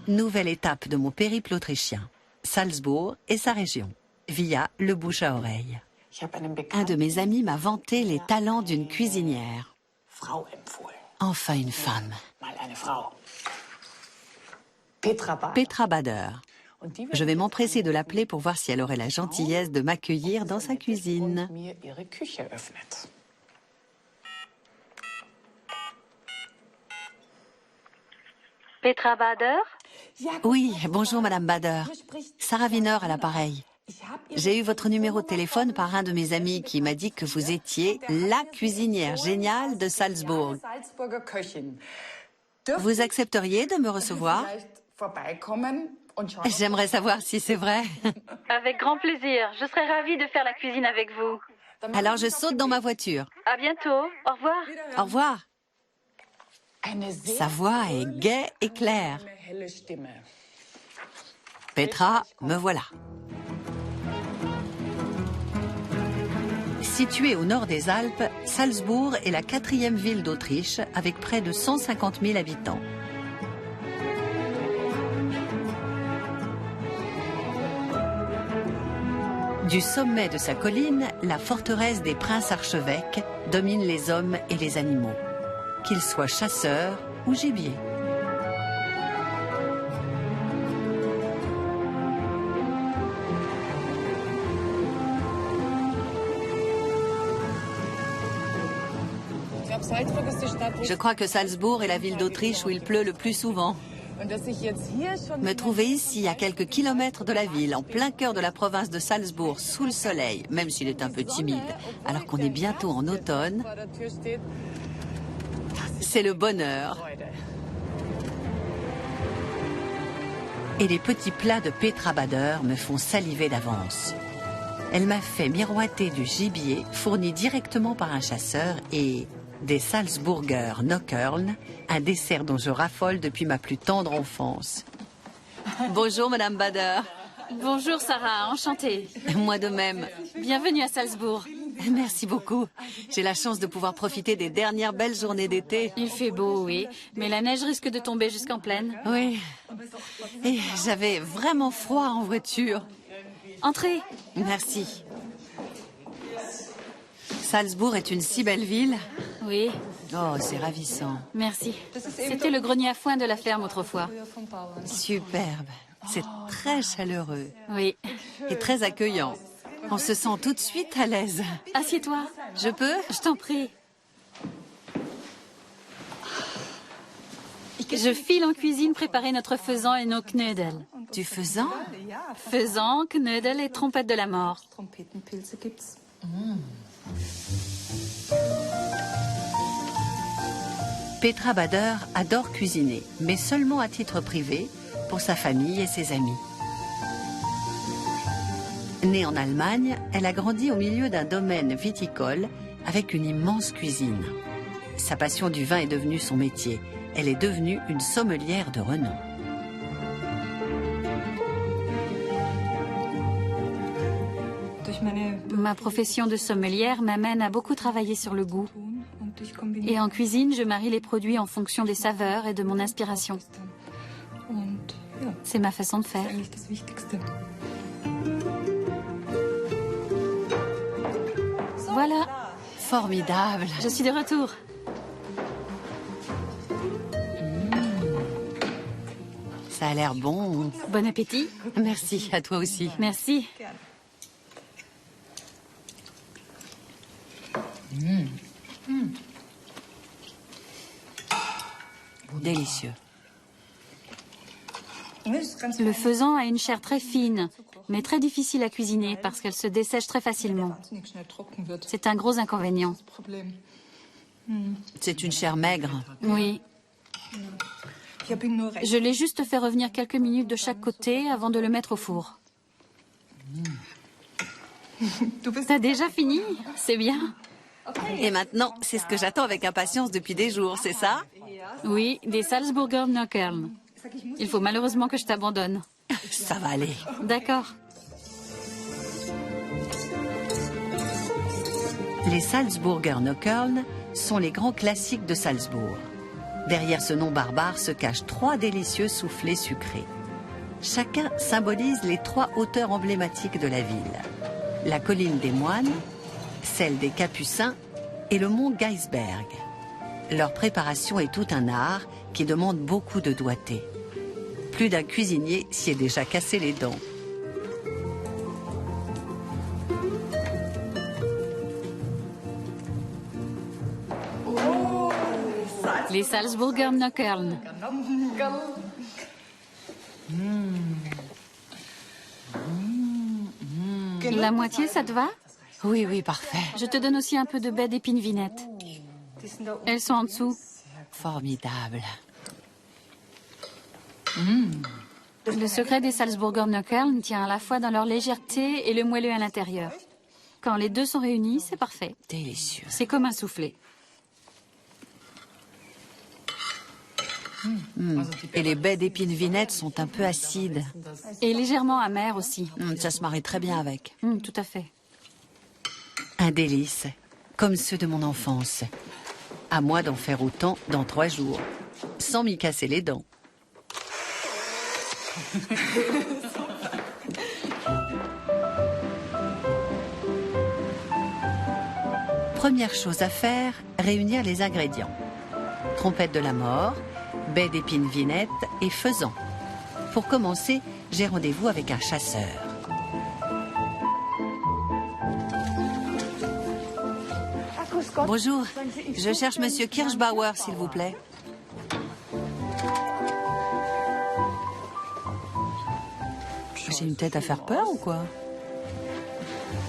Nouvelle étape de mon périple autrichien. Salzbourg et sa région, via le bouche à oreille. Un de mes amis m'a vanté les talents d'une cuisinière. Enfin une femme. Petra Bader. Je vais m'empresser de l'appeler pour voir si elle aurait la gentillesse de m'accueillir dans sa cuisine. Petra Bader? Oui, bonjour Madame Bader. Sarah Wiener à l'appareil. J'ai eu votre numéro de téléphone par un de mes amis qui m'a dit que vous étiez la cuisinière géniale de Salzbourg. Vous accepteriez de me recevoir? J'aimerais savoir si c'est vrai. Avec grand plaisir. Je serais ravie de faire la cuisine avec vous. Alors je saute dans ma voiture. À bientôt. Au revoir. Au revoir. Sa voix est gaie et claire. Petra, me voilà. Située au nord des Alpes, Salzbourg est la 4e ville d'Autriche avec près de 150 000 habitants. Du sommet de sa colline, la forteresse des princes archevêques domine les hommes et les animaux, qu'ils soient chasseurs ou gibier. Je crois que Salzbourg est la ville d'Autriche où il pleut le plus souvent. Me trouver ici, à quelques kilomètres de la ville, en plein cœur de la province de Salzbourg, sous le soleil, même s'il est un peu timide, alors qu'on est bientôt en automne, c'est le bonheur. Et les petits plats de Petra Bader me font saliver d'avance. Elle m'a fait miroiter du gibier fourni directement par un chasseur et des Salzburger Nockerln, un dessert dont je raffole depuis ma plus tendre enfance. Bonjour Madame Bader. Bonjour Sarah, enchantée. Moi de même. Bienvenue à Salzbourg. Merci beaucoup. J'ai la chance de pouvoir profiter des dernières belles journées d'été. Il fait beau, oui, mais la neige risque de tomber jusqu'en plaine. Oui. Et j'avais vraiment froid en voiture. Entrez. Merci. Salzbourg est une si belle ville. Oui. Oh, c'est ravissant. Merci. C'était le grenier à foin de la ferme autrefois. Superbe. C'est très chaleureux. Oui. Et très accueillant. On se sent tout de suite à l'aise. Assieds-toi. Je peux? Je t'en prie. Je file en cuisine préparer notre faisan et nos knödel. Du faisan? Faisan, knödel et trompette de la mort. Petra Bader adore cuisiner, mais seulement à titre privé, pour sa famille et ses amis. Née en Allemagne, elle a grandi au milieu d'un domaine viticole avec une immense cuisine. Sa passion du vin est devenue son métier. Elle est devenue une sommelière de renom. Ma profession de sommelière m'amène à beaucoup travailler sur le goût. Et en cuisine, je marie les produits en fonction des saveurs et de mon inspiration. C'est ma façon de faire. Voilà. Formidable. Je suis de retour. Ça a l'air bon. Bon appétit. Merci, à toi aussi. Merci. Délicieux. Le faisan a une chair très fine, mais très difficile à cuisiner parce qu'elle se dessèche très facilement. C'est un gros inconvénient. C'est une chair maigre. Oui. Je l'ai juste fait revenir quelques minutes de chaque côté avant de le mettre au four. T'as déjà fini? C'est bien. Et maintenant, c'est ce que j'attends avec impatience depuis des jours, c'est ça? Oui, des Salzburger Nockerln. Il faut malheureusement que je t'abandonne. Ça va aller. D'accord. Les Salzburger Nockerln sont les grands classiques de Salzbourg. Derrière ce nom barbare se cachent 3 délicieux soufflets sucrés. Chacun symbolise les 3 hauteurs emblématiques de la ville. La colline des Moines, celle des Capucins et le mont Geisberg. Leur préparation est tout un art qui demande beaucoup de doigté. Plus d'un cuisinier s'y est déjà cassé les dents. Les Salzburger Knöckeln. La moitié, ça te va? Oui, oui, parfait. Je te donne aussi un peu de baie d'épines vinettes. Elles sont en dessous. Formidable. Le secret des Salzburger Knöckeln tient à la fois dans leur légèreté et le moelleux à l'intérieur. Quand les deux sont réunis, c'est parfait. Délicieux. C'est comme un soufflé. Et les baies d'épines vinettes sont un peu acides. Et légèrement amères aussi. Ça se marie très bien avec. Tout à fait. Un délice, comme ceux de mon enfance. À moi d'en faire autant dans 3 jours, sans m'y casser les dents. Première chose à faire, réunir les ingrédients. Trompette de la mort, baies d'épines vinettes et faisan. Pour commencer, j'ai rendez-vous avec un chasseur. Bonjour, je cherche Monsieur Kirschbauer, s'il vous plaît. J'ai une tête à faire peur ou quoi?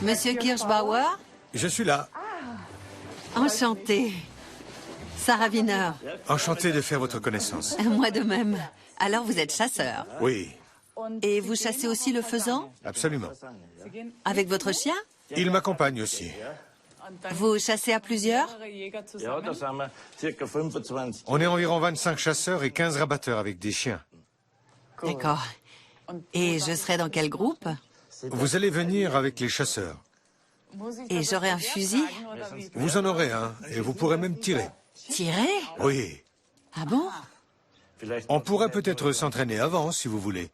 Monsieur Kirschbauer? Je suis là. Enchanté. Sarah Wiener. Enchanté de faire votre connaissance. Moi de même. Alors vous êtes chasseur. Oui, Et vous chassez aussi le faisan? absolument. Avec votre chien? Il m'accompagne aussi. Vous chassez à plusieurs? On est environ 25 chasseurs et 15 rabatteurs avec des chiens. D'accord. Et je serai dans quel groupe? Vous allez venir avec les chasseurs. Et j'aurai un fusil? Vous en aurez un et vous pourrez même tirer. Tirer? Oui. Ah bon? On pourrait peut-être s'entraîner avant, si vous voulez.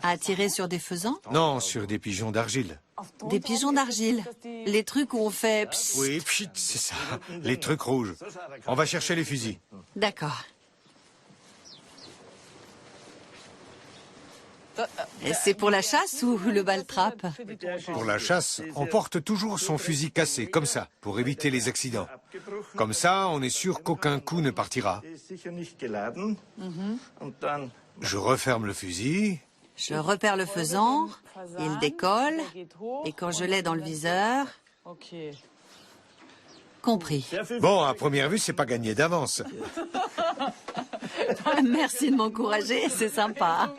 À tirer sur des faisans? Non, sur des pigeons d'argile. Des pigeons d'argile. Les trucs où on fait... psst. Oui, pchit, c'est ça. Les trucs rouges. On va chercher les fusils. D'accord. C'est pour la chasse ou le bal-trap? Pour la chasse, on porte toujours son fusil cassé, comme ça, pour éviter les accidents. Comme ça, on est sûr qu'aucun coup ne partira. Je referme le fusil. Je repère le faisan, il décolle, et quand je l'ai dans le viseur... Compris. Bon, à première vue, c'est pas gagné d'avance. Merci de m'encourager, c'est sympa.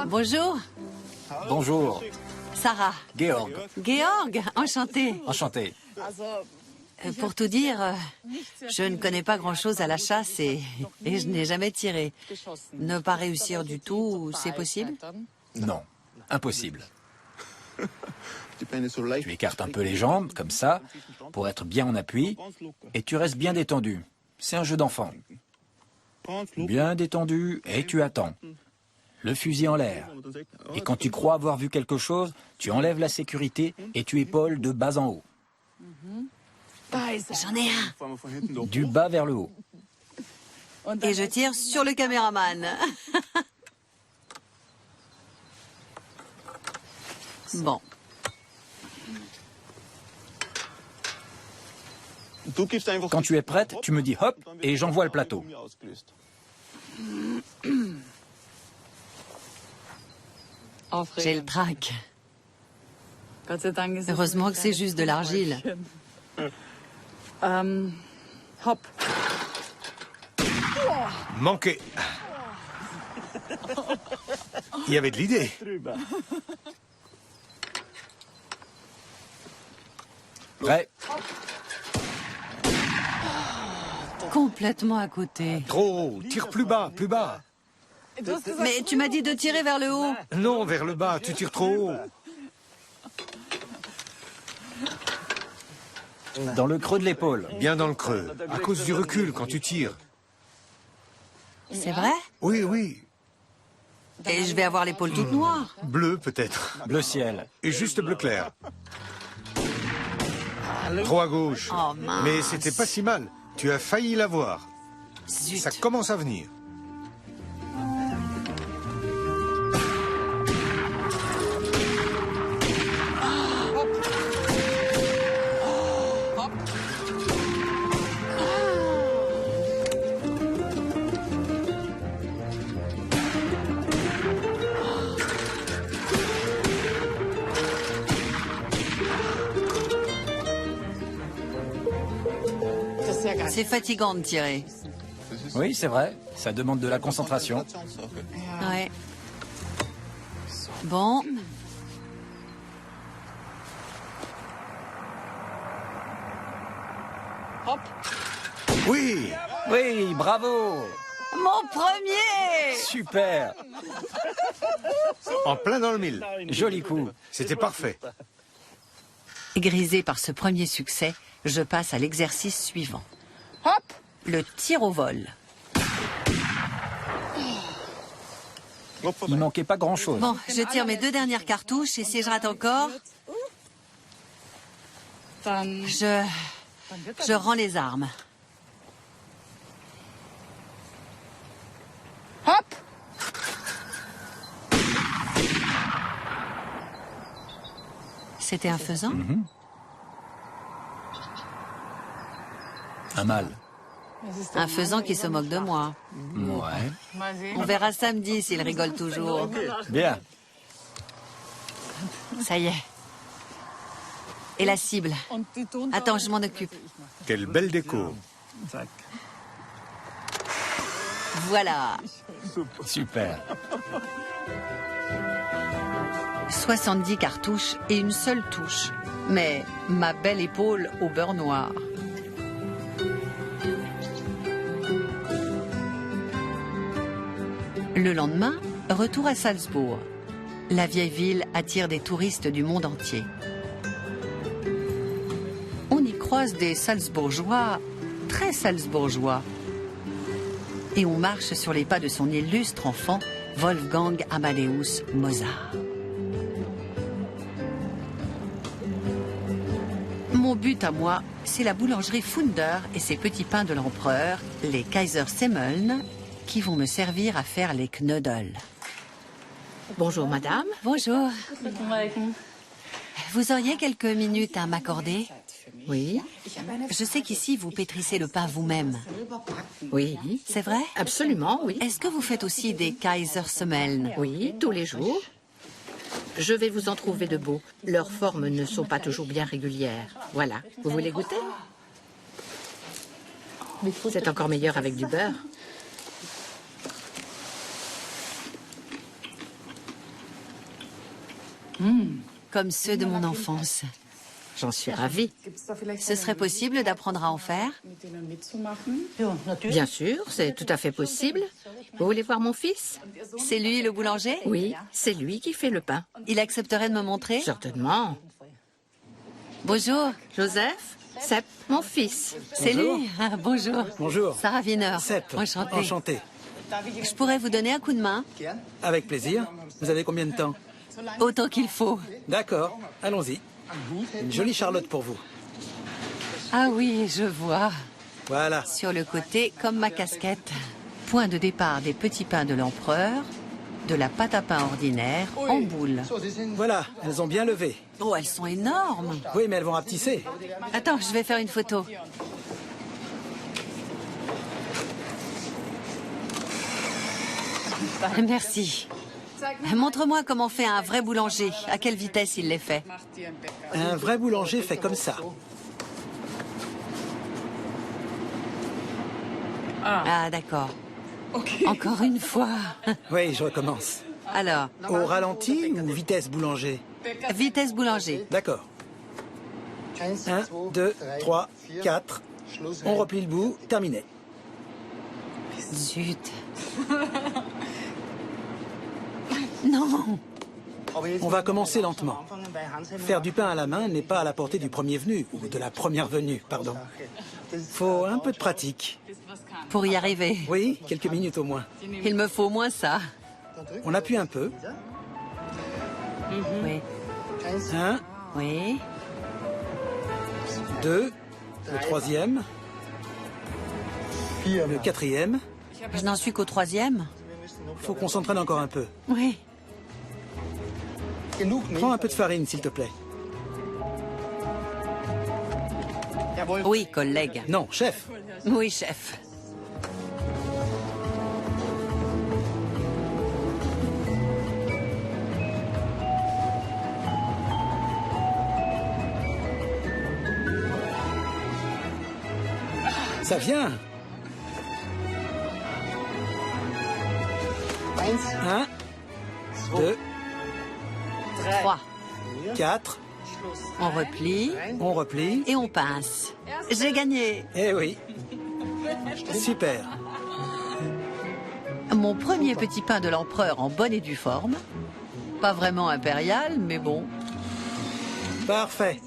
Bonjour, Bonjour, Sarah. Georg. Georg, enchanté. Enchanté. Pour tout dire, je ne connais pas grand-chose à la chasse et je n'ai jamais tiré. Ne pas réussir du tout, c'est possible? Non, impossible. Tu écartes un peu les jambes, comme ça, pour être bien en appui, et tu restes bien détendu. C'est un jeu d'enfant. Bien détendu, et tu attends. Le fusil en l'air. Et quand tu crois avoir vu quelque chose, tu enlèves la sécurité et tu épaules de bas en haut. J'en ai un. Du bas vers le haut. Et je tire sur le caméraman. Bon. Quand tu es prête, tu me dis hop et j'envoie le plateau. J'ai le trac. Heureusement que c'est juste de l'argile. Manqué. Il y avait de l'idée. Prêt? Complètement à côté. Trop haut. Tire plus bas, plus bas. Mais tu m'as dit de tirer vers le haut. Non, vers le bas, tu tires trop haut. Dans le creux de l'épaule. Bien dans le creux, à cause du recul quand tu tires. C'est vrai? Oui, oui. Et je vais avoir l'épaule toute noire. Bleu peut-être. Bleu ciel. Et juste bleu clair. Trop à gauche. Oh mince. Mais c'était pas si mal. Tu as failli l'avoir. Zut. Ça commence à venir. C'est fatigant de tirer. Oui, c'est vrai. Ça demande de la concentration. Ouais. Bon. Oui. Oui, bravo. Mon premier! Super. En plein dans le mille. Joli coup. C'était parfait. Grisé par ce premier succès, je passe à l'exercice suivant. Hop! Le tir au vol. Il manquait pas grand-chose. Bon, je tire mes 2 dernières cartouches et si je rate encore, je rends les armes. Hop! C'était un faisan? Un mâle. Un faisan qui se moque de moi. Ouais. On verra samedi s'il rigole toujours. Bien. Ça y est. Et la cible? Attends, je m'en occupe. Quelle belle déco. Voilà. Super. 70 cartouches et une seule touche. Mais ma belle épaule au beurre noir. Le lendemain, retour à Salzbourg. La vieille ville attire des touristes du monde entier. On y croise des Salzbourgeois, très Salzbourgeois. Et on marche sur les pas de son illustre enfant, Wolfgang Amadeus Mozart. Mon but à moi, c'est la boulangerie Funder et ses petits pains de l'empereur, les Kaisersemmeln, qui vont me servir à faire les knödel. Bonjour madame. Bonjour. Vous auriez quelques minutes à m'accorder? Oui, Je sais qu'ici, vous pétrissez le pain vous-même. oui, C'est vrai? absolument, oui. Est-ce que vous faites aussi des Kaisersemmeln? Oui, tous les jours. Je vais vous en trouver de beaux. Leurs formes ne sont pas toujours bien régulières. Voilà. Vous voulez goûter? C'est encore meilleur avec du beurre. Comme ceux de mon enfance. J'en suis ravie. Ce serait possible d'apprendre à en faire? Bien sûr, c'est tout à fait possible. Vous voulez voir mon fils? C'est lui le boulanger? Oui, c'est lui qui fait le pain. Il accepterait de me montrer? Certainement. Bonjour, Joseph, Sepp, mon fils. c'est lui. Ah, bonjour. Bonjour. Sarah Wiener. Sepp. Enchantée. Enchanté. Je pourrais vous donner un coup de main? Avec plaisir. Vous avez combien de temps? Autant qu'il faut. D'accord, allons-y. Une jolie Charlotte pour vous. Ah oui, je vois. Voilà. Sur le côté, comme ma casquette. Point de départ des petits pains de l'empereur, de la pâte à pain ordinaire, en boule. Voilà, elles ont bien levé. Oh, elles sont énormes. Oui, mais elles vont rapetisser. Attends, je vais faire une photo. Merci. Montre-moi comment fait un vrai boulanger. À quelle vitesse il les fait. Un vrai boulanger fait comme ça. Ah, d'accord. Encore une fois. Oui, je recommence. Alors, Au ralenti ou vitesse boulanger? vitesse boulanger. D'accord. 1, 2, 3, 4. On replie le bout, terminé. Zut. Non. On va commencer lentement. Faire du pain à la main n'est pas à la portée du premier venu, ou de la première venue, pardon. Faut un peu de pratique. Pour y arriver, Oui, quelques minutes au moins. il me faut au moins ça. On appuie un peu. Oui. 1, Oui. 2, le troisième, le quatrième. Je n'en suis qu'au troisième. Faut qu'on s'entraîne encore un peu. Oui. Prends un peu de farine, s'il te plaît. Oui, collègue. Non, chef. Oui, chef. Ça vient. 1, 2, 3. 4. On replie On replie. et on pince. J'ai gagné. Eh oui. Super. Mon premier petit pain de l'empereur en bonne et due forme. Pas vraiment impérial, mais bon. Parfait.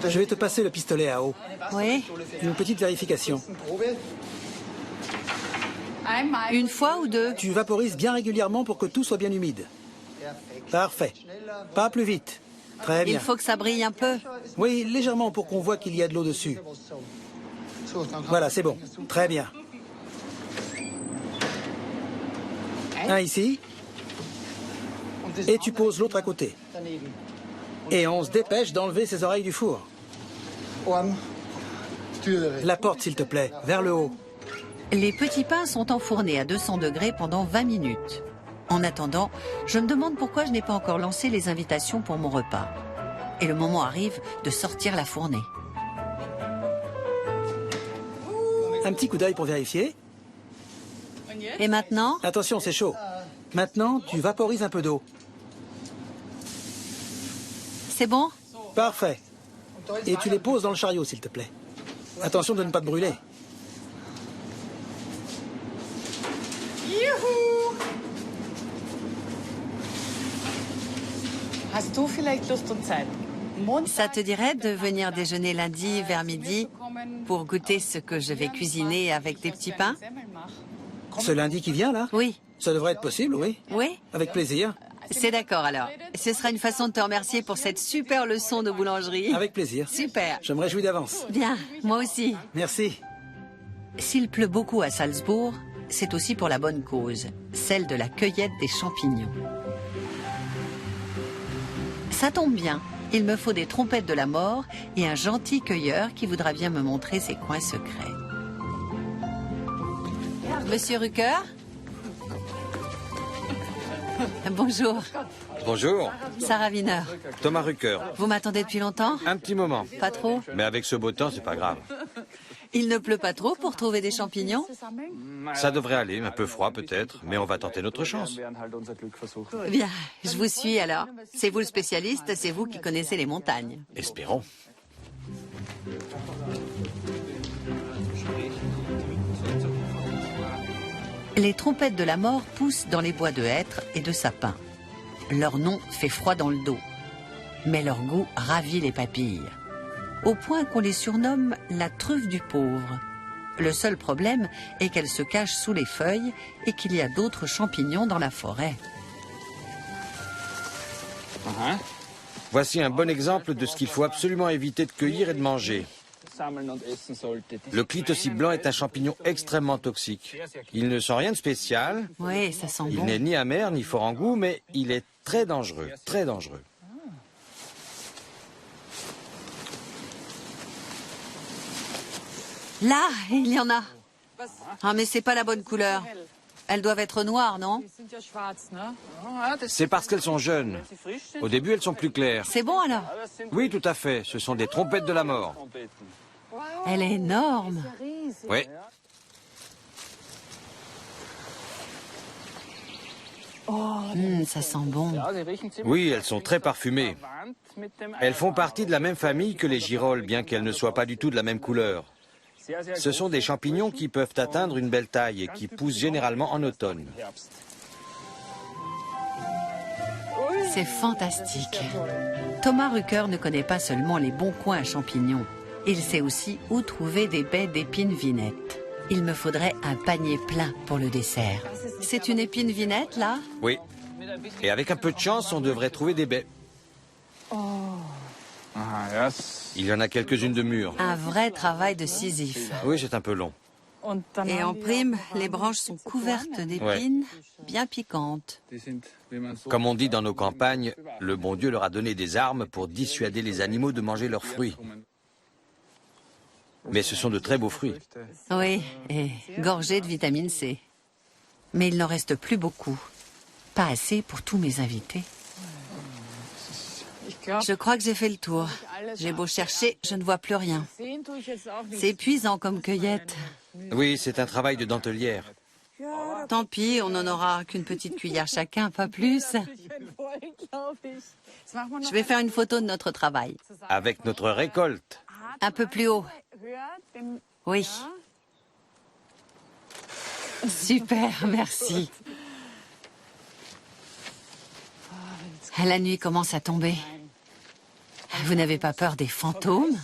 Je vais te passer le pistolet à eau. Oui. Une petite vérification. Une fois ou deux? Tu vaporises bien régulièrement pour que tout soit bien humide. Parfait. Pas plus vite. Très Il bien. faut que ça brille un peu. Oui, légèrement pour qu'on voit qu'il y a de l'eau dessus. Voilà, c'est bon. Très bien. Un ici. Et tu poses l'autre à côté. Et on se dépêche d'enlever ses oreilles du four. La porte, s'il te plaît, vers le haut. Les petits pains sont enfournés à 200 degrés pendant 20 minutes. En attendant, je me demande pourquoi je n'ai pas encore lancé les invitations pour mon repas. Et le moment arrive de sortir la fournée. Un petit coup d'œil pour vérifier. Et maintenant? Attention, c'est chaud. Maintenant, tu vaporises un peu d'eau. C'est bon? Parfait. Et tu les poses dans le chariot, s'il te plaît. Attention de ne pas te brûler. Hast du vielleicht Lust und Zeit? Ça te dirait de venir déjeuner lundi vers midi pour goûter ce que je vais cuisiner avec des petits pains? Ce lundi qui vient, là? Oui. Ça devrait être possible, oui. Oui? Avec plaisir. C'est d'accord alors. Ce sera une façon de te remercier pour cette super leçon de boulangerie. Avec plaisir. Super. Je me réjouis d'avance. Bien, moi aussi. Merci. S'il pleut beaucoup à Salzbourg, c'est aussi pour la bonne cause, celle de la cueillette des champignons. Ça tombe bien, il me faut des trompettes de la mort et un gentil cueilleur qui voudra bien me montrer ses coins secrets. Monsieur Rucker? Bonjour, Bonjour, Sarah Wiener. Thomas Rucker. Vous m'attendez depuis longtemps? Un petit moment. Pas trop? Mais avec ce beau temps, c'est pas grave. Il ne pleut pas trop pour trouver des champignons? Ça devrait aller, un peu froid peut-être, mais on va tenter notre chance. Bien, je vous suis alors. C'est vous le spécialiste, c'est vous qui connaissez les montagnes. Espérons. Les trompettes de la mort poussent dans les bois de hêtres et de sapins. Leur nom fait froid dans le dos, mais leur goût ravit les papilles, au point qu'on les surnomme la truffe du pauvre. Le seul problème est qu'elles se cachent sous les feuilles et qu'il y a d'autres champignons dans la forêt. Voici un bon exemple de ce qu'il faut absolument éviter de cueillir et de manger. Le clitocy blanc est un champignon extrêmement toxique. Il ne sent rien de spécial, Oui, ça sent il bon. n'est ni amer ni fort en goût, mais il est très dangereux, très dangereux. Là, il y en a. Ah, mais c'est pas la bonne couleur. Elles doivent être noires, non? C'est parce qu'elles sont jeunes. Au début, elles sont plus claires. C'est bon alors? Oui, tout à fait, ce sont des trompettes de la mort. Elle est énorme. Oui. Ça sent bon. Oui, elles sont très parfumées. Elles font partie de la même famille que les girolles, bien qu'elles ne soient pas du tout de la même couleur. Ce sont des champignons qui peuvent atteindre une belle taille et qui poussent généralement en automne. C'est fantastique. Thomas Rucker ne connaît pas seulement les bons coins à champignons. Il sait aussi où trouver des baies d'épines vinettes. Il me faudrait un panier plein pour le dessert. C'est une épine vinette, là? Oui. Et avec un peu de chance, on devrait trouver des baies. Il y en a quelques-unes de mûres. Un vrai travail de Sisyphe. Oui, c'est un peu long. Et en prime, les branches sont couvertes d'épines, bien piquantes. Comme on dit dans nos campagnes, le bon Dieu leur a donné des armes pour dissuader les animaux de manger leurs fruits. Mais ce sont de très beaux fruits. Oui, et gorgés de vitamine C. Mais il n'en reste plus beaucoup. Pas assez pour tous mes invités. Je crois que j'ai fait le tour. J'ai beau chercher, je ne vois plus rien. C'est épuisant comme cueillette. Oui, c'est un travail de dentelière. Tant pis, on n'en aura qu'une petite cuillère chacun, pas plus. Je vais faire une photo de notre travail. Avec notre récolte. Un peu plus haut. Oui. Super, merci. La nuit commence à tomber. Vous n'avez pas peur des fantômes?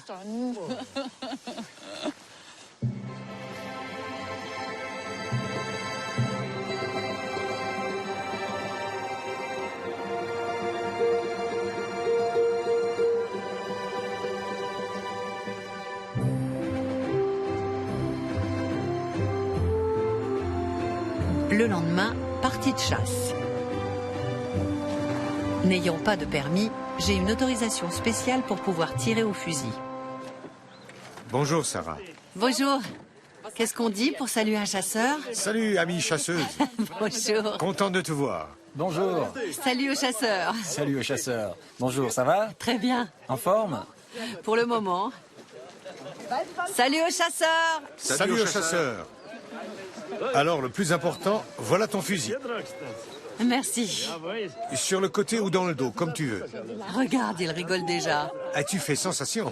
Le lendemain, partie de chasse. N'ayant pas de permis, j'ai une autorisation spéciale pour pouvoir tirer au fusil. Bonjour, Sarah. Bonjour. Qu'est-ce qu'on dit pour saluer un chasseur? Salut, amie chasseuse. Bonjour. Content de te voir. Bonjour. Salut aux chasseurs. Salut aux chasseurs. Bonjour, ça va? Très bien. En forme? Pour le moment. Salut aux chasseurs. Salut aux chasseurs. Alors, le plus important, voilà ton fusil. Merci. Sur le côté ou dans le dos, comme tu veux. Regarde, il rigole déjà. As-tu fait sensation?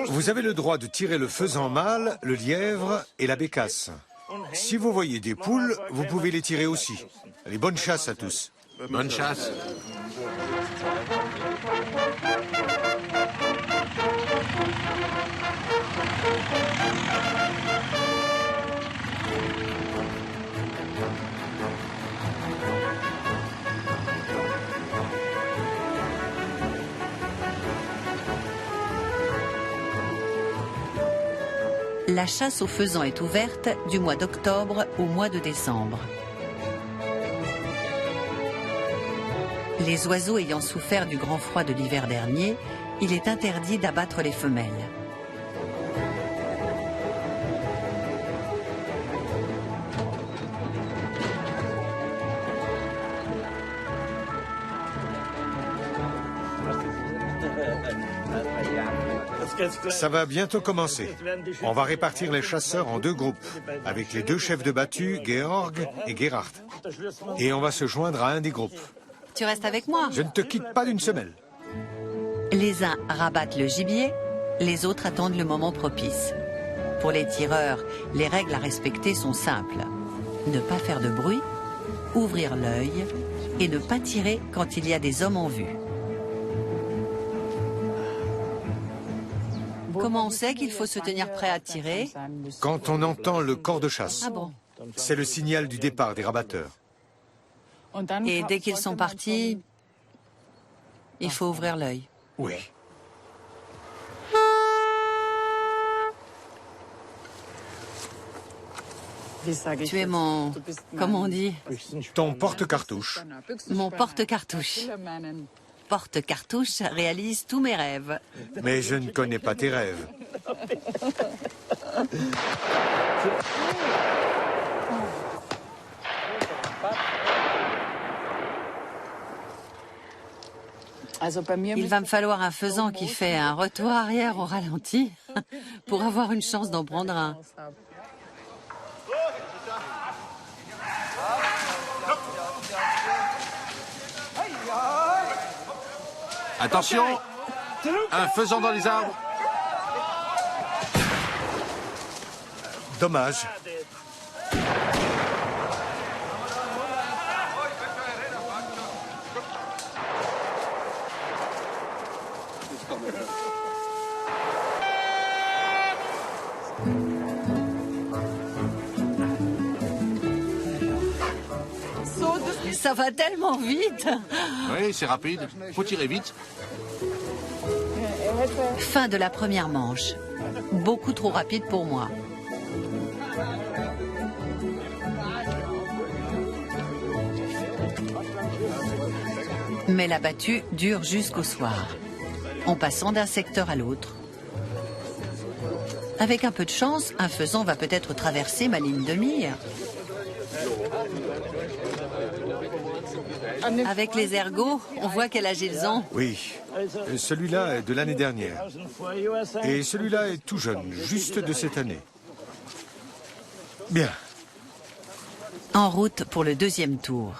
Vous avez le droit de tirer le faisan mâle, le lièvre et la bécasse. Si vous voyez des poules, vous pouvez les tirer aussi. Allez, bonne chasse à tous. Bonne chasse. La chasse au faisan est ouverte du mois d'octobre au mois de décembre. Les oiseaux ayant souffert du grand froid de l'hiver dernier, il est interdit d'abattre les femelles. Ça va bientôt commencer. On va répartir les chasseurs en deux groupes, avec les deux chefs de battue, Georg et Gerhard. Et on va se joindre à un des groupes. Tu restes avec moi? Je ne te quitte pas d'une semelle. Les uns rabattent le gibier, les autres attendent le moment propice. Pour les tireurs, les règles à respecter sont simples. Ne pas faire de bruit, ouvrir l'œil et ne pas tirer quand il y a des hommes en vue. Comment on sait qu'il faut se tenir prêt à tirer? Quand on entend le corps de chasse, Ah bon? c'est le signal du départ des rabatteurs. Et dès qu'ils sont partis, il faut ouvrir l'œil. Oui. Tu es mon... comment on dit? Ton porte-cartouche. Mon porte-cartouche. porte-cartouche réalise tous mes rêves. Mais je ne connais pas tes rêves. Il va me falloir un faisan qui fait un retour arrière au ralenti pour avoir une chance d'en prendre un. Attention, un faisan dans les arbres. Dommage. Ça va tellement vite. Oui, c'est rapide. Faut tirer vite. Fin de la première manche. Beaucoup trop rapide pour moi. Mais la battue dure jusqu'au soir, en passant d'un secteur à l'autre. Avec un peu de chance, un faisan va peut-être traverser ma ligne de mire. Avec les ergots, on voit quel âge ils ont. Oui. Celui-là est de l'année dernière. Et celui-là est tout jeune, juste de cette année. Bien. En route pour le deuxième tour.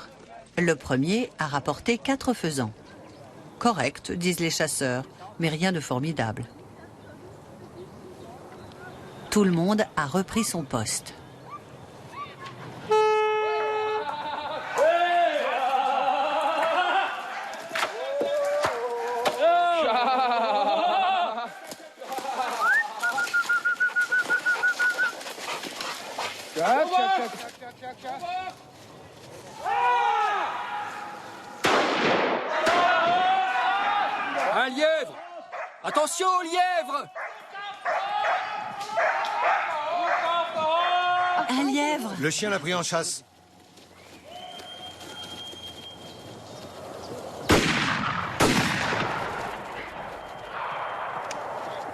Le premier a rapporté 4 faisans. Correct, disent les chasseurs, mais rien de formidable. Tout le monde a repris son poste. Un lièvre! Attention au lièvre! Un lièvre! Le chien l'a pris en chasse.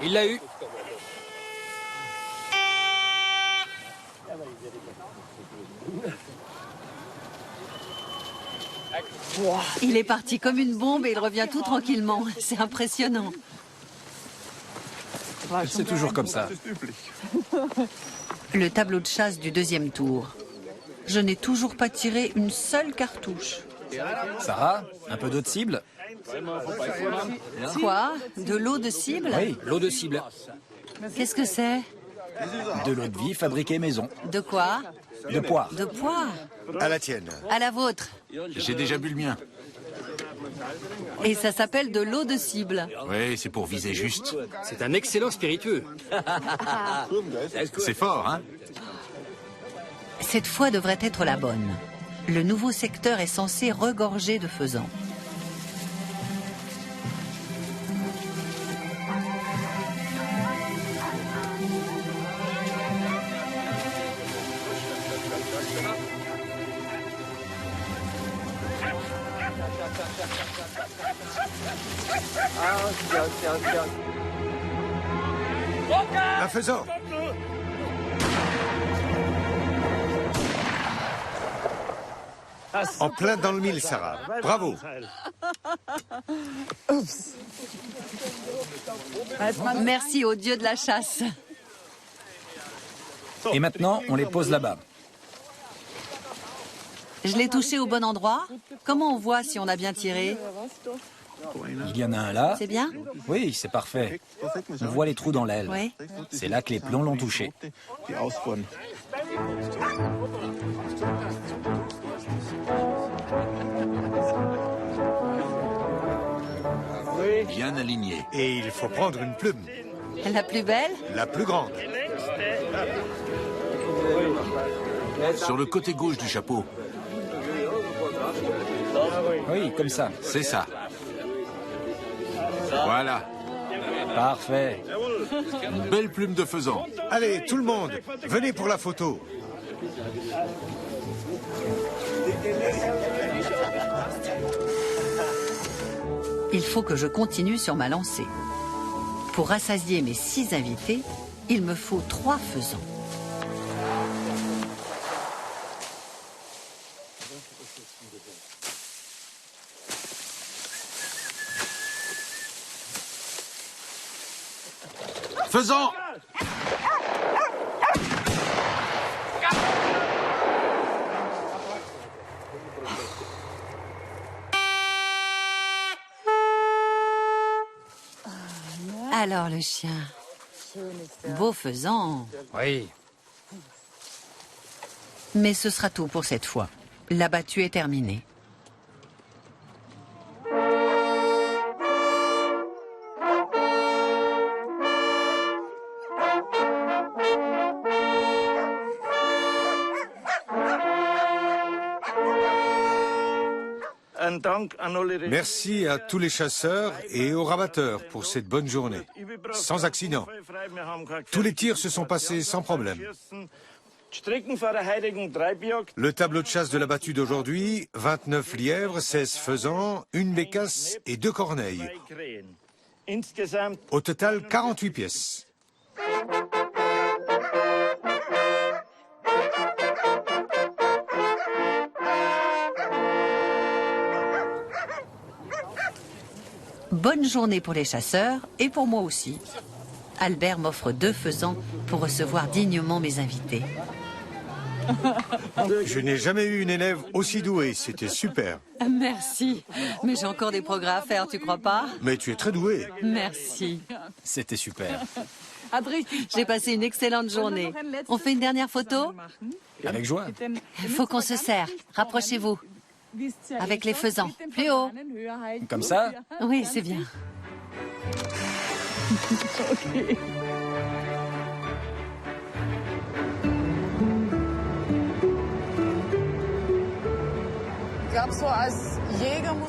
Il l'a eu. Il est parti comme une bombe et il revient tout tranquillement. C'est impressionnant. C'est toujours comme ça. Le tableau de chasse du deuxième tour. Je n'ai toujours pas tiré une seule cartouche. Sarah, un peu d'eau de cible? Quoi? De l'eau de cible? Oui, l'eau de cible. Qu'est-ce que c'est? De l'eau de vie fabriquée maison. De quoi? De poire. De poire? À la tienne. À la vôtre. J'ai déjà bu le mien. Et ça s'appelle de l'eau de cible. Oui, c'est pour viser juste. C'est un excellent spiritueux. C'est fort, hein? Cette fois devrait être la bonne. Le nouveau secteur est censé regorger de faisans. Un faisan. En plein dans le mille, Sarah. Bravo. Merci au dieu de la chasse. Et maintenant, on les pose là-bas. Je l'ai touché au bon endroit. Comment on voit si on a bien tiré? Il y en a un là. C'est bien? Oui, c'est parfait. On voit les trous dans l'aile. Oui. C'est là que les plombs l'ont touché. Bien aligné. Et il faut prendre une plume. La plus belle? La plus grande. Sur le côté gauche du chapeau. Oui, comme ça. C'est ça. Voilà. Parfait. Une belle plume de faisan. Allez, tout le monde, venez pour la photo. Il faut que je continue sur ma lancée. Pour rassasier mes 6 invités, il me faut 3 faisans. Faisan! Alors le chien. Beau faisan. Oui. Mais ce sera tout pour cette fois. La battue est terminée. Merci à tous les chasseurs et aux rabatteurs pour cette bonne journée. Sans accident. Tous les tirs se sont passés sans problème. Le tableau de chasse de la battue d'aujourd'hui, 29 lièvres, 16 faisans, 1 bécasse et 2 corneilles. Au total, 48 pièces. Bonne journée pour les chasseurs et pour moi aussi. Albert m'offre 2 faisans pour recevoir dignement mes invités. Je n'ai jamais eu une élève aussi douée, c'était super. Merci, mais j'ai encore des progrès à faire, tu crois pas? Mais tu es très douée. Merci. C'était super. J'ai passé une excellente journée. On fait une dernière photo? Avec joie. Il faut qu'on se serre. Rapprochez-vous. Avec les faisans. Plus haut. Comme ça? Oui, c'est bien.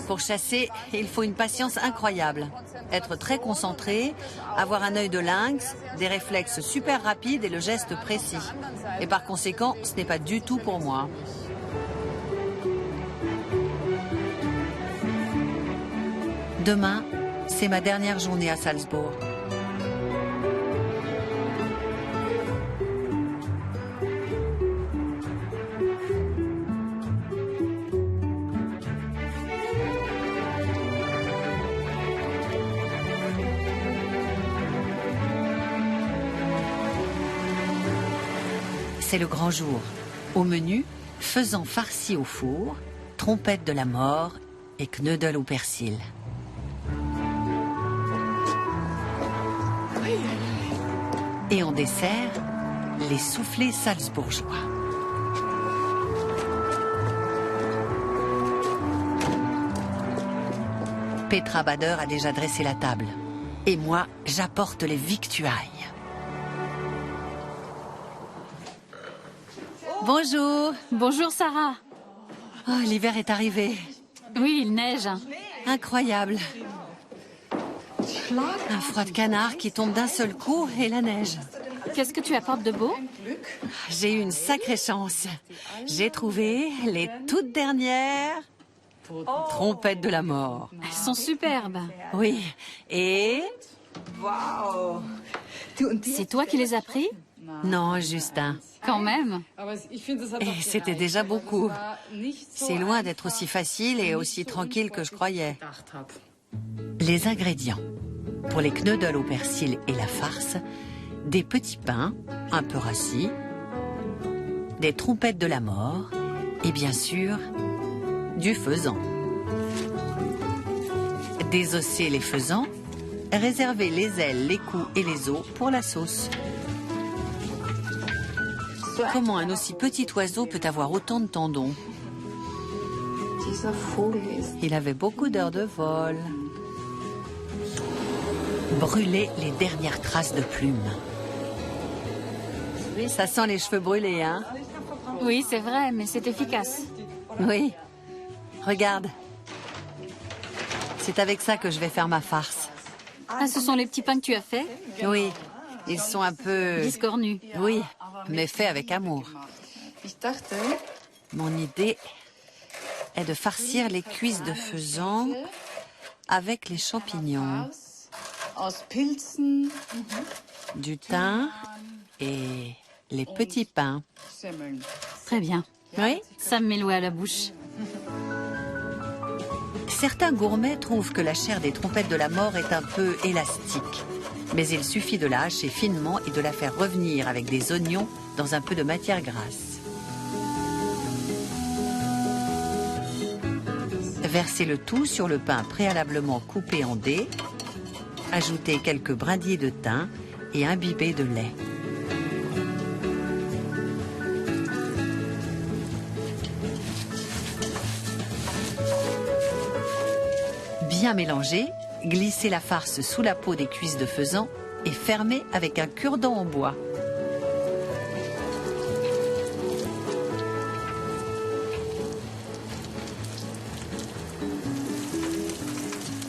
Pour chasser, il faut une patience incroyable. Être très concentré, avoir un œil de lynx, des réflexes super rapides et le geste précis. Et par conséquent, ce n'est pas du tout pour moi. Demain, c'est ma dernière journée à Salzbourg. C'est le grand jour. Au menu, faisan farci au four, trompette de la mort et knödel au persil. Et en dessert, les soufflés salzbourgeois. Petra Bader a déjà dressé la table. Et moi, j'apporte les victuailles. Bonjour. Bonjour Sarah. Oh, l'hiver est arrivé. Oui, il neige. Incroyable. Un froid de canard qui tombe d'un seul coup et la neige. Qu'est-ce que tu apportes de beau? J'ai eu une sacrée chance. J'ai trouvé les toutes dernières trompettes de la mort. Elles sont superbes. Oui. Et... C'est toi qui les as pris? Non, Justin. Quand même. Et c'était déjà beaucoup. C'est loin d'être aussi facile et aussi tranquille que je croyais. Les ingrédients. Pour les knödel au persil et la farce, des petits pains, un peu rassis, des trompettes de la mort et bien sûr, du faisan. Désosser les faisans, réserver les ailes, les coups et les os pour la sauce. Comment un aussi petit oiseau peut avoir autant de tendons? Il avait beaucoup d'heures de vol. Brûler les dernières traces de plumes. Ça sent les cheveux brûlés, hein? Oui, c'est vrai, mais c'est efficace. Oui. Regarde. C'est avec ça que je vais faire ma farce. Ah, ce sont les petits pains que tu as faits? Oui. Ils sont un peu... Discornus. Oui, mais faits avec amour. Mon idée est de farcir les cuisses de faisan avec les champignons, du thym et les petits pains. Très bien. Oui? Ça me met l'eau à la bouche. Certains gourmets trouvent que la chair des trompettes de la mort est un peu élastique. Mais il suffit de la hacher finement et de la faire revenir avec des oignons dans un peu de matière grasse. Versez le tout sur le pain préalablement coupé en dés. Ajoutez quelques brindilles de thym et imbibez de lait. Bien mélanger, glissez la farce sous la peau des cuisses de faisan et fermez avec un cure-dent en bois.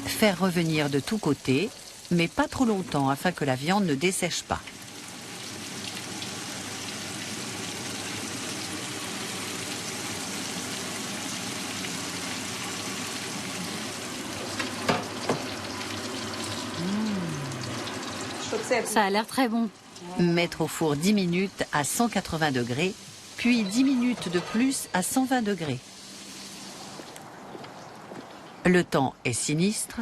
Faire revenir de tous côtés, mais pas trop longtemps afin que la viande ne dessèche pas. Ça a l'air très bon. Mettre au four 10 minutes à 180 degrés, puis 10 minutes de plus à 120 degrés. Le temps est sinistre,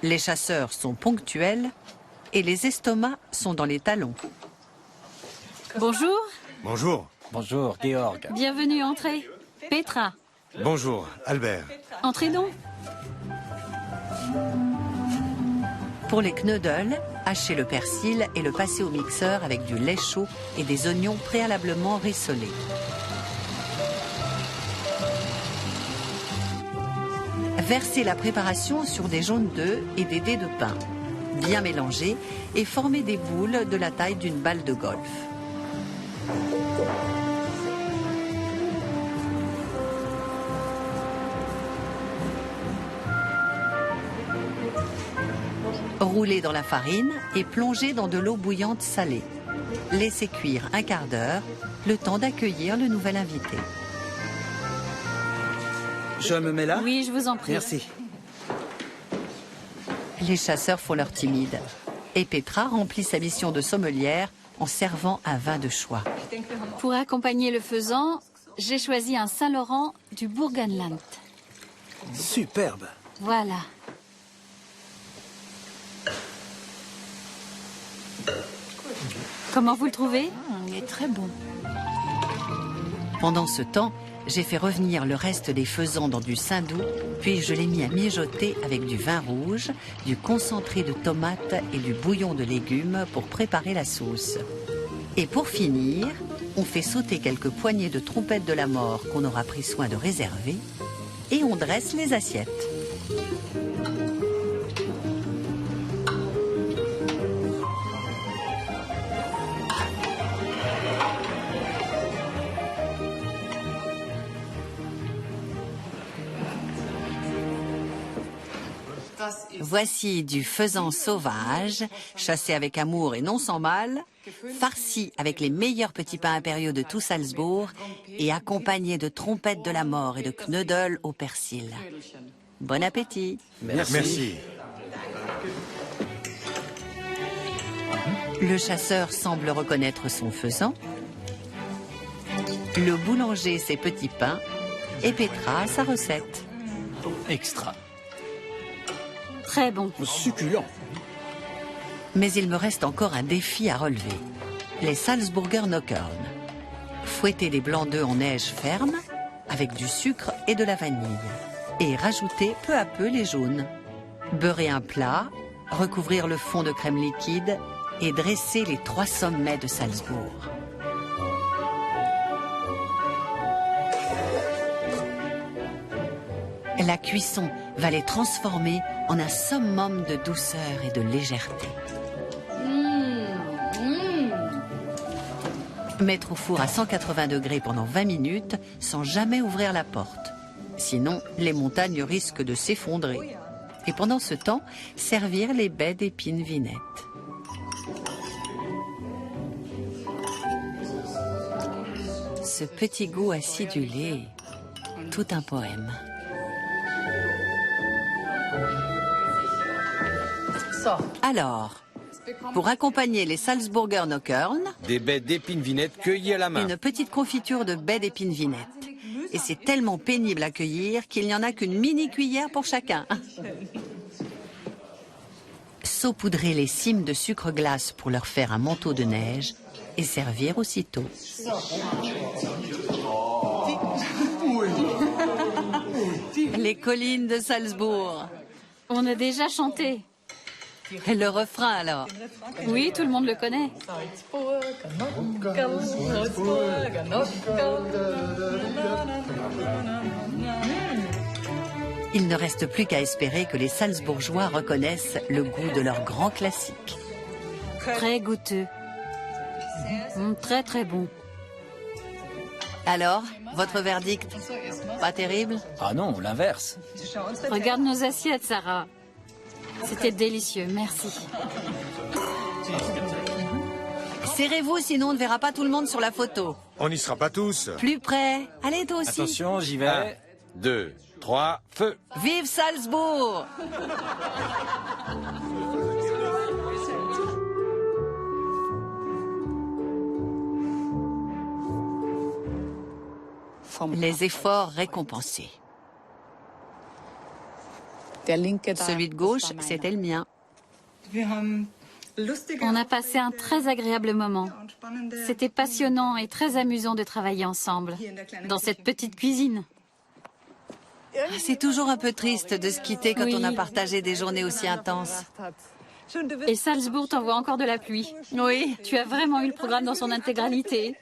les chasseurs sont ponctuels et les estomacs sont dans les talons. Bonjour. Bonjour. Bonjour, Georg. Bienvenue, entrez. Petra, Bonjour, Albert. entrez donc. Pour les knuddels, hachez le persil et le passez au mixeur avec du lait chaud et des oignons préalablement rissolés. Versez la préparation sur des jaunes d'œufs et des dés de pain. Bien mélanger et formez des boules de la taille d'une balle de golf. Roulez dans la farine et plongez dans de l'eau bouillante salée. Laissez cuire un quart d'heure, le temps d'accueillir le nouvel invité. Je me mets là? Oui, je vous en prie. Merci. Les chasseurs font leur timide. Et Petra remplit sa mission de sommelière en servant un vin de choix. Pour accompagner le faisan, j'ai choisi un Saint-Laurent du Burgenland. Superbe. Voilà. Comment vous le trouvez? Il est très bon. Pendant ce temps, j'ai fait revenir le reste des faisans dans du saindoux, puis je l'ai mis à mijoter avec du vin rouge, du concentré de tomates et du bouillon de légumes pour préparer la sauce. Et pour finir, on fait sauter quelques poignées de trompettes de la mort qu'on aura pris soin de réserver, et on dresse les assiettes. Voici du faisan sauvage, chassé avec amour et non sans mal, farci avec les meilleurs petits pains impériaux de tout Salzbourg et accompagné de trompettes de la mort et de knuddels au persil. Bon appétit. Merci. Le chasseur semble reconnaître son faisan, le boulanger ses petits pains et Petra sa recette. Extra. Très bon. Succulent. Mais il me reste encore un défi à relever. Les Salzburger Knockern. Fouetter des blancs d'œufs en neige ferme avec du sucre et de la vanille. Et rajouter peu à peu les jaunes. Beurrer un plat, recouvrir le fond de crème liquide et dresser les 3 sommets de Salzbourg. La cuisson va les transformer en un summum de douceur et de légèreté. Mettre au four à 180 degrés pendant 20 minutes sans jamais ouvrir la porte. Sinon, les montagnes risquent de s'effondrer. Et pendant ce temps, servir les baies d'épines vinettes. Ce petit goût acidulé, tout un poème. Alors, pour accompagner les Salzburger Nockerln, Des baies d'épines vinettes cueillies à la main. une petite confiture de baies d'épines vinettes. Et c'est tellement pénible à cueillir qu'il n'y en a qu'une mini cuillère pour chacun. Saupoudrer les cimes de sucre glace pour leur faire un manteau de neige et servir aussitôt. Les collines de Salzbourg. On a déjà chanté. Et le refrain alors? Oui, tout le monde le connaît. Il ne reste plus qu'à espérer que les Salzbourgeois reconnaissent le goût de leur grand classique. Très goûteux. Très très bon. Alors, votre verdict? Pas terrible? Ah non, l'inverse. Regarde nos assiettes, Sarah. C'était délicieux, merci. Serrez-vous, sinon on ne verra pas tout le monde sur la photo. On n'y sera pas tous. Plus près. Allez, toi aussi. Attention, j'y 1, vais. 2, 3, feu! Vive Salzbourg! Les efforts récompensés. Celui de gauche, c'était le mien. On a passé un très agréable moment. C'était passionnant et très amusant de travailler ensemble, dans cette petite cuisine. C'est toujours un peu triste de se quitter quand Oui. on a partagé des journées aussi intenses. Et Salzbourg t'envoie encore de la pluie. Oui. Tu as vraiment eu le programme dans son intégralité.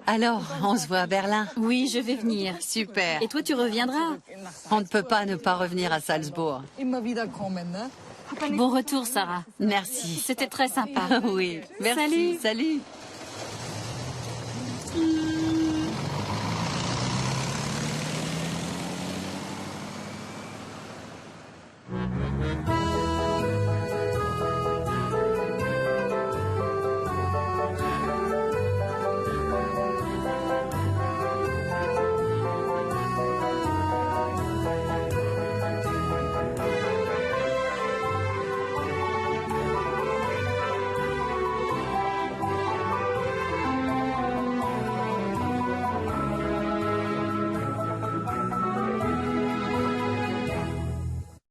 Alors, on se voit à Berlin. Oui, je vais venir. Super. Et toi, tu reviendras. On ne peut pas ne pas revenir à Salzbourg. Bon retour, Sarah. Merci. C'était très sympa. Oui. Merci. Salut. Salut.